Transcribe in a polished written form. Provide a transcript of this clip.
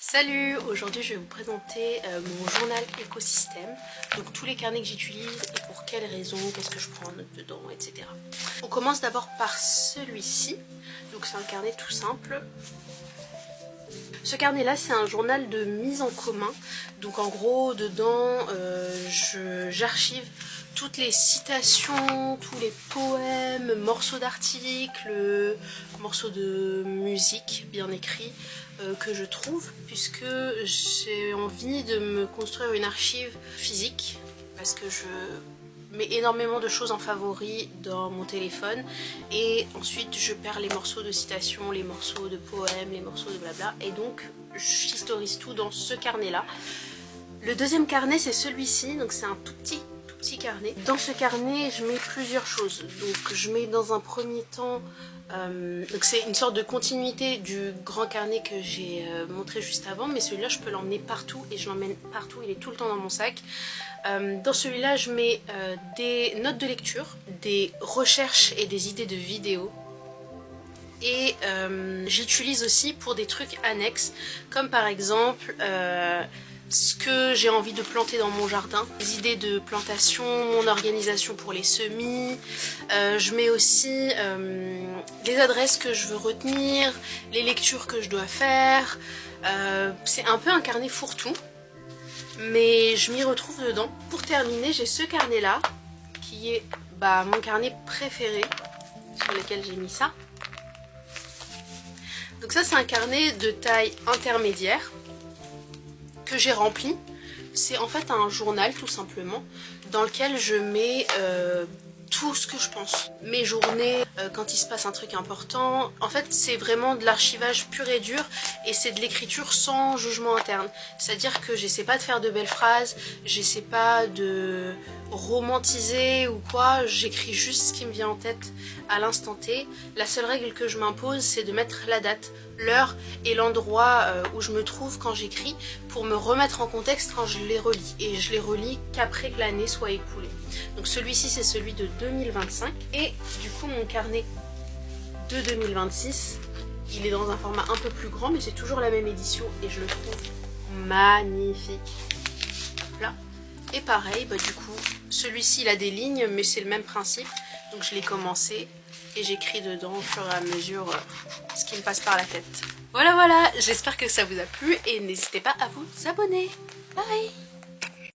Salut, aujourd'hui je vais vous présenter mon journal écosystème, donc tous les carnets que j'utilise et pour quelles raisons, qu'est-ce que je prends en note dedans, etc. On commence d'abord par celui-ci, donc c'est un carnet tout simple. Ce carnet là c'est un journal de mise en commun, donc en gros dedans j'archive toutes les citations, tous les poèmes, morceaux d'articles, morceaux de musique bien écrits que je trouve, puisque j'ai envie de me construire une archive physique, parce que je mets énormément de choses en favori dans mon téléphone et ensuite je perds les morceaux de citations, les morceaux de poèmes, les morceaux de blabla, et donc j'historise tout dans ce carnet là. Le deuxième carnet c'est celui-ci, donc c'est un tout petit carnet. Dans ce carnet je mets plusieurs choses, donc je mets dans un premier temps donc c'est une sorte de continuité du grand carnet que j'ai montré juste avant, mais celui-là je peux l'emmener partout et je l'emmène partout, il est tout le temps dans mon sac. Dans celui-là je mets des notes de lecture, des recherches et des idées de vidéos. Et j'utilise aussi pour des trucs annexes, comme par exemple ce que j'ai envie de planter dans mon jardin, les idées de plantation, mon organisation pour les semis. Je mets aussi les adresses que je veux retenir, les lectures que je dois faire. C'est un peu un carnet fourre-tout, mais je m'y retrouve dedans. Pour terminer, j'ai ce carnet là, qui est mon carnet préféré, sur lequel j'ai mis ça. Donc ça c'est un carnet de taille intermédiaire que j'ai rempli. C'est en fait un journal tout simplement dans lequel je mets tout ce que je pense. Mes journées, quand il se passe un truc important. En fait c'est vraiment de l'archivage pur et dur et c'est de l'écriture sans jugement interne. C'est-à-dire que j'essaie pas de faire de belles phrases, j'essaie pas de romantiser ou quoi, j'écris juste ce qui me vient en tête à l'instant T. La seule règle que je m'impose c'est de mettre la date, l'heure et l'endroit où je me trouve quand j'écris pour me remettre en contexte quand je les relis, et je les relis qu'après que l'année soit écoulée. Donc celui-ci c'est celui de 2025 et du coup mon carnet de 2026 il est dans un format un peu plus grand mais c'est toujours la même édition et je le trouve magnifique. Hop là. Et pareil du coup celui-ci il a des lignes mais c'est le même principe, donc je l'ai commencé et j'écris dedans au fur et à mesure ce qui me passe par la tête. Voilà, j'espère que ça vous a plu et n'hésitez pas à vous abonner. Bye!